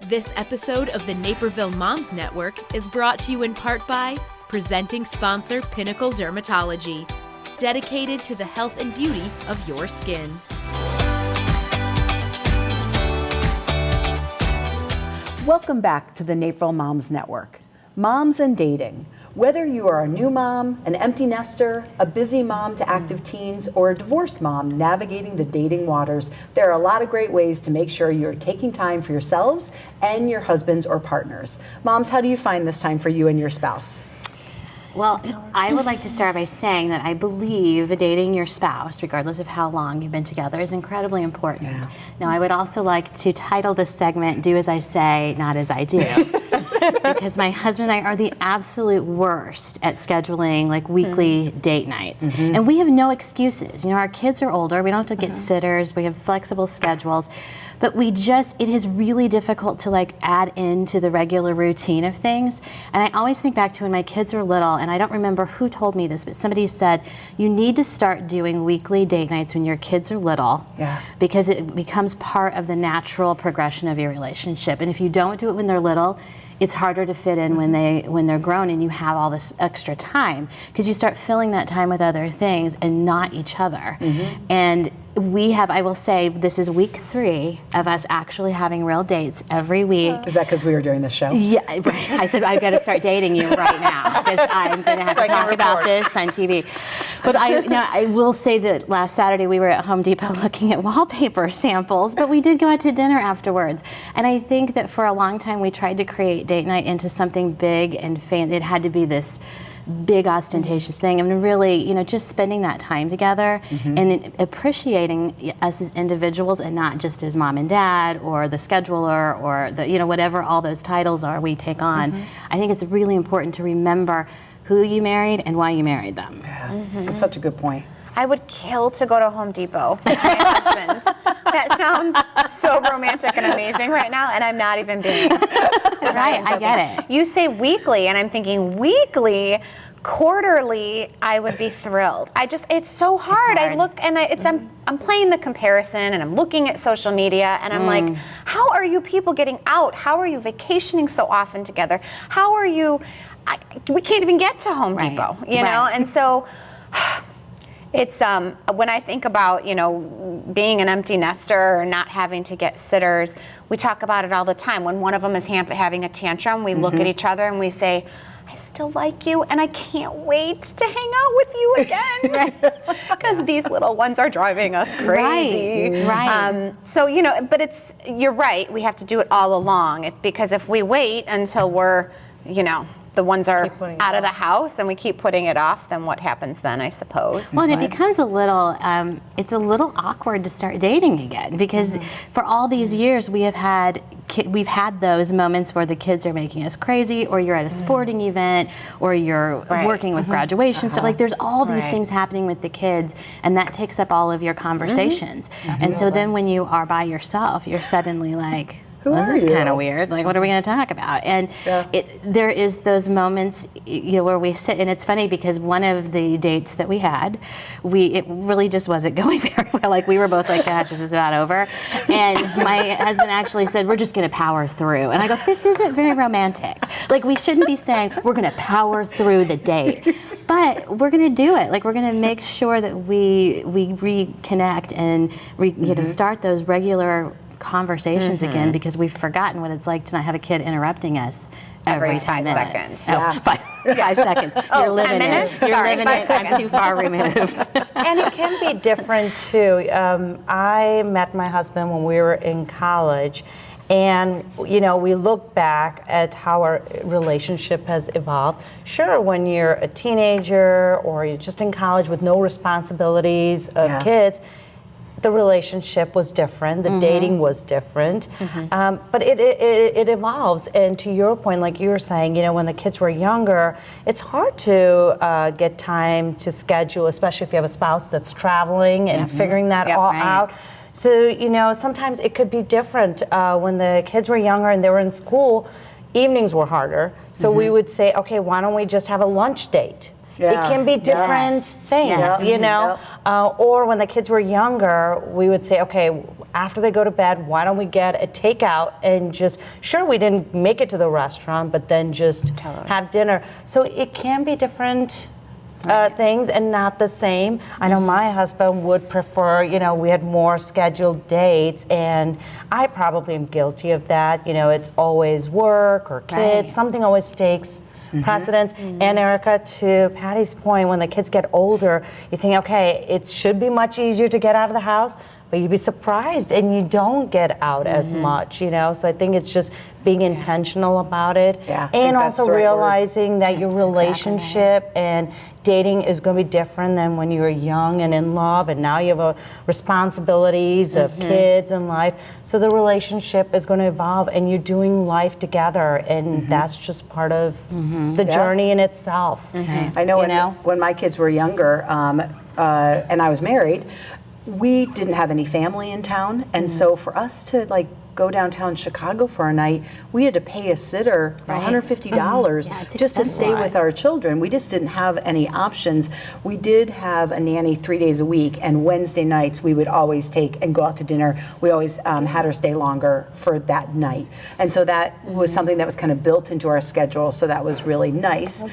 This episode of the Naperville Moms Network is brought to you in part by presenting sponsor Pinnacle Dermatology, dedicated to the health and beauty of your skin. Welcome back to the Naperville Moms Network. Moms and dating. Whether you are a new mom, an empty nester, a busy mom to active teens, or a divorced mom navigating the dating waters, there are a lot of great ways to make sure you're taking time for yourselves and your husbands or partners. Moms, how do you find this time for you and your spouse? Well, I would like to start by saying that I believe dating your spouse, regardless of how long you've been together, is incredibly important. Yeah. Now, I would also like to title this segment, Do As I Say, Not As I Do. Because my husband and I are the absolute worst at scheduling like weekly date nights. And we have no excuses. You know, our kids are older, we don't have to get sitters, we have flexible schedules. But it is really difficult to like add into the regular routine of things. And I always think back to when my kids were little, and I don't remember who told me this, but somebody said, you need to start doing weekly date nights when your kids are little, because it becomes part of the natural progression of your relationship. And if you don't do it when they're little, it's harder to fit in when they're grown and you have all this extra time, because you start filling that time with other things and not each other. And I will say, this is week 3 of us actually having real dates every week. Is that because we were doing this show? Yeah, right. I said, I've got to start dating you right now, because I'm going to have to talk about this on TV. But I will say that last Saturday we were at Home Depot looking at wallpaper samples, but we did go out to dinner afterwards. And I think that for a long time we tried to create date night into something big and it had to be this big ostentatious thing. I mean, really, just spending that time together and appreciating us as individuals and not just as mom and dad or the scheduler or the, whatever all those titles are we take on. I think it's really important to remember who you married and why you married them. Yeah, that's such a good point. I would kill to go to Home Depot with my husband. That sounds so romantic and amazing right now, and I'm not even being. Right, I get it. You say weekly, and I'm thinking weekly, quarterly, I would be thrilled. It's so hard. I look and I'm playing the comparison, and I'm looking at social media, and I'm like, how are you people getting out? How are you vacationing so often together? How are you? We can't even get to Home Depot, you know, and so. It's when I think about, being an empty nester or not having to get sitters, we talk about it all the time. When one of them is having a tantrum, we look at each other and we say, I still like you and I can't wait to hang out with you again. Because these little ones are driving us crazy. Right. So, but you're right, we have to do it all along. Because if we wait until we're, the ones are out of the house and we keep putting it off, then what happens then, I suppose? Well, and it becomes it's a little awkward to start dating again, because for all these years we've had those moments where the kids are making us crazy, or you're at a sporting event, or you're working with graduation stuff. Like there's all these things happening with the kids, and that takes up all of your conversations. And so then when you are by yourself, you're suddenly like, this is kind of weird. Like, what are we going to talk about? And there is those moments, where we sit, and it's funny because one of the dates that we had, it really just wasn't going very well. Like, we were both like, gosh, this is about over. And my husband actually said, we're just going to power through. And I go, this isn't very romantic. Like, we shouldn't be saying we're going to power through the date. But we're going to do it. Like, we're going to make sure that we reconnect and start those regular conversations again, because we've forgotten what it's like to not have a kid interrupting us every 10 minutes. Seconds. 5 seconds. You're living 10 minutes? it. You're living it. I'm too far removed. And it can be different too. I met my husband when we were in college, and we look back at how our relationship has evolved. Sure, when you're a teenager or you're just in college with no responsibilities of kids, the relationship was different, the dating was different, but it evolves. And to your point, like you were saying, when the kids were younger, it's hard to get time to schedule, especially if you have a spouse that's traveling and figuring that all out. So, sometimes it could be different. When the kids were younger and they were in school, evenings were harder. So we would say, okay, why don't we just have a lunch date? It can be different things, Yes. Or when the kids were younger, we would say, okay, after they go to bed, why don't we get a takeout and just, sure, we didn't make it to the restaurant, but then just have dinner. So it can be different things and not the same. I know my husband would prefer, we had more scheduled dates, and I probably am guilty of that. It's always work or kids. Something always takes precedence. And Erica, to Patty's point, when the kids get older, you think, okay, it should be much easier to get out of the house, but you'd be surprised and you don't get out as much, So I think it's just being intentional about it. And also realizing that your relationship and dating is going to be different than when you were young and in love, and now you have responsibilities of kids and life. So the relationship is going to evolve, and you're doing life together, and that's just part of the journey in itself. I know, when my kids were younger, and I was married, we didn't have any family in town, and so for us to go downtown Chicago for a night, we had to pay a sitter $150 just to stay with our children. We just didn't have any options. We did have a nanny 3 days a week, and Wednesday nights we would always take and go out to dinner. We always had her stay longer for that night. And so that was something that was kind of built into our schedule, so that was really nice.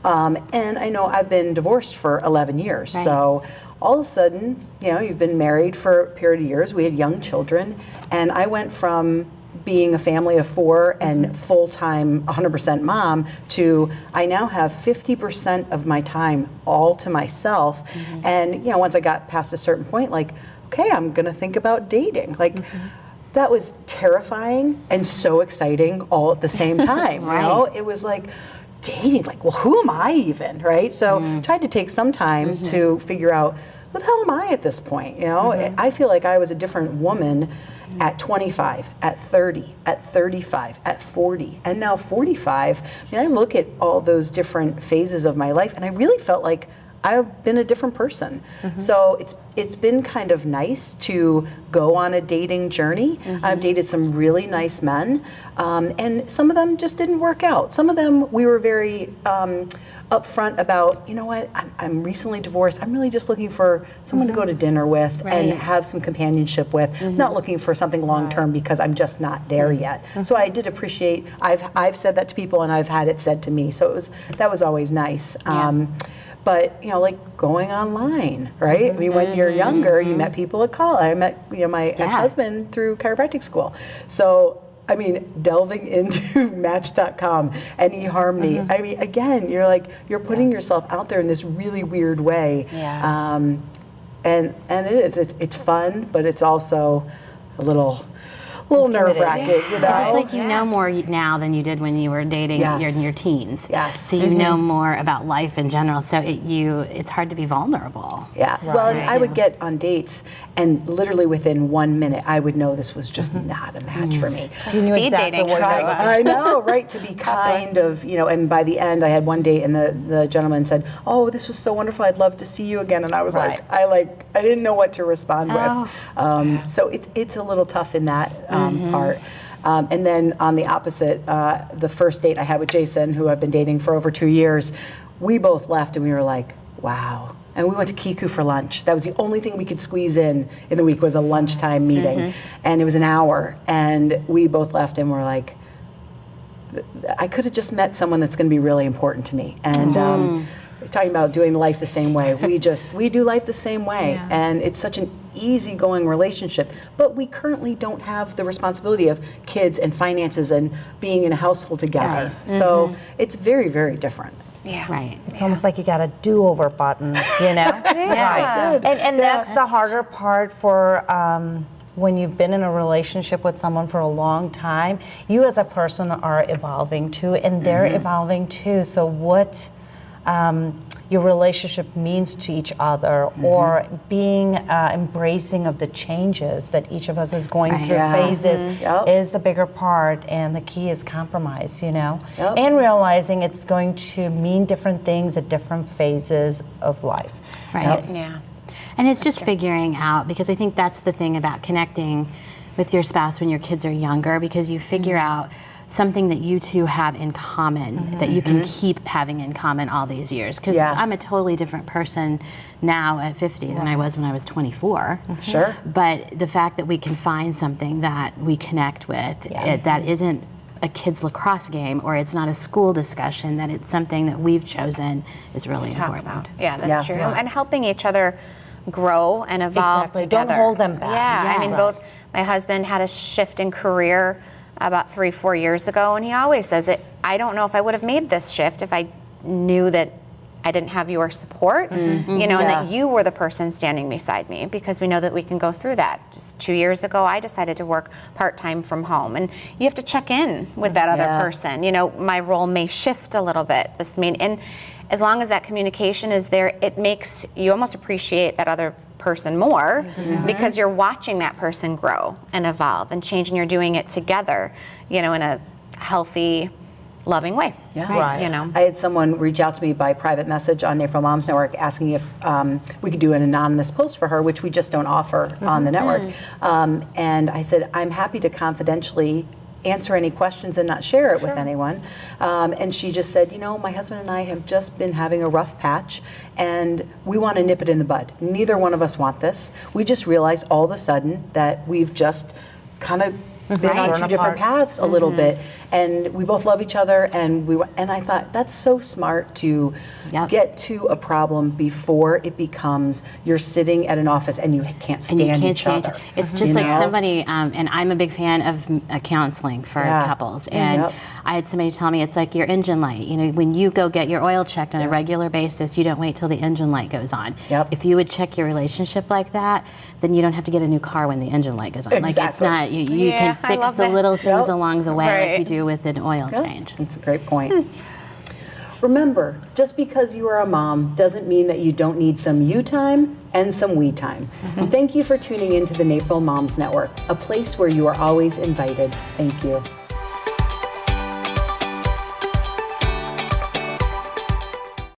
And I know I've been divorced for 11 years, so all of a sudden, you've been married for a period of years. We had young children, and I went from being a family of 4 and full-time 100% mom to I now have 50% of my time all to myself. And once I got past a certain point, okay, I'm gonna think about dating. That was terrifying and so exciting all at the same time. It was like, dating, well, who am I even, right? So tried to take some time to figure out, what the hell am I at this point? I feel like I was a different woman at 25, at 30, at 35, at 40, and now 45. I look at all those different phases of my life, and I really felt like I've been a different person. So it's been kind of nice to go on a dating journey. I've dated some really nice men, and some of them just didn't work out. Some of them we were very upfront about, what, I'm recently divorced. I'm really just looking for someone to go to dinner with and have some companionship with, not looking for something long-term because I'm just not there yet. So I did appreciate, I've said that to people and I've had it said to me. So that was always nice. But going online, right? I mean, when you're younger, you met people at college. I met my ex-husband through chiropractic school. So I mean, delving into Match.com and eHarmony. I mean, again, you're putting yourself out there in this really weird way. And it's fun, but it's also a little nerve-wracking, It's like you know more now than you did when you were dating in your teens. So you know more about life in general. So it's hard to be vulnerable. Well, and I would get on dates, and literally within 1 minute, I would know this was just not a match for me. Speed dating. I know, right? To be kind of, and by the end, I had one date, and the gentleman said, "Oh, this was so wonderful. I'd love to see you again." And I was I didn't know what to respond with. So it's a little tough in that part. And then on the opposite, the first date I had with Jason, who I've been dating for over 2 years, we both left and we were like, wow. And we went to Kiku for lunch. That was the only thing we could squeeze in the week was a lunchtime meeting. And it was an hour. And we both left and were like, I could have just met someone that's going to be really important to me. And talking about doing life the same way, we do life the same way. And it's such an easygoing relationship, but we currently don't have the responsibility of kids and finances and being in a household together. So it's very, very different. It's almost like you got a do-over button, And that's the harder part for when you've been in a relationship with someone for a long time. You as a person are evolving too, and they're evolving too. So what your relationship means to each other, or being embracing of the changes that each of us is going through phases is the bigger part, and the key is compromise, and realizing it's going to mean different things at different phases of life. And it's just figuring out, because I think that's the thing about connecting with your spouse when your kids are younger, because you figure out something that you two have in common, that you can keep having in common all these years. Because I'm a totally different person now at 50 than I was when I was 24. Sure. But the fact that we can find something that we connect with, that isn't a kids lacrosse game, or it's not a school discussion, that it's something that we've chosen, is really important. Yeah, that's true. And helping each other grow and evolve together. Don't hold them back. Yeah, I mean, both my husband had a shift in career about 3-4 years ago, and he always says it. I don't know if I would have made this shift if I knew that I didn't have your support, and that you were the person standing beside me, because we know that we can go through that. Just 2 years ago, I decided to work part-time from home, and you have to check in with that other person. My role may shift a little bit. And as long as that communication is there, it makes you almost appreciate that other person more, because you're watching that person grow and evolve and change, and you're doing it together, in a healthy, loving way. Yeah. Right. I had someone reach out to me by private message on Naperville Moms Network asking if we could do an anonymous post for her, which we just don't offer on the network. And I said, I'm happy to confidentially answer any questions and not share it with anyone. And she just said, my husband and I have just been having a rough patch, and we want to nip it in the bud. Neither one of us want this. We just realized all of a sudden that we've just kind of been on two different paths a little bit, and we both love each other, and I thought that's so smart to get to a problem before it becomes you're sitting at an office and you can't stand each other. It's just like somebody, and I'm a big fan of counseling for couples, and I had somebody tell me it's like your engine light. When you go get your oil checked on a regular basis, you don't wait till the engine light goes on. If you would check your relationship like that, then you don't have to get a new car when the engine light goes on. Exactly. Like, it's not, you can fix the little things along the way like you do with an oil change. That's a great point. Remember, just because you are a mom doesn't mean that you don't need some you time and some we time. Thank you for tuning into the Naperville Moms Network, a place where you are always invited. Thank you.